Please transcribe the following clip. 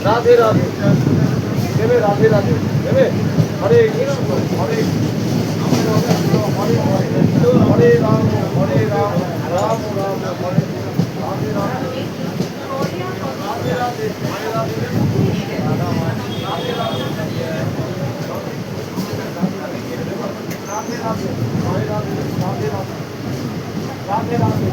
রাধে রাধে দেবে, রাধে রাধে দেবে। হরে কৃষ্ণ হরে হরে রাম হরে রাম রাম রাম হরে রাধে রাধে রাধে রাধে হরে রাধে রাধে রাধে হরে রাধে রাধে রাধে রাধে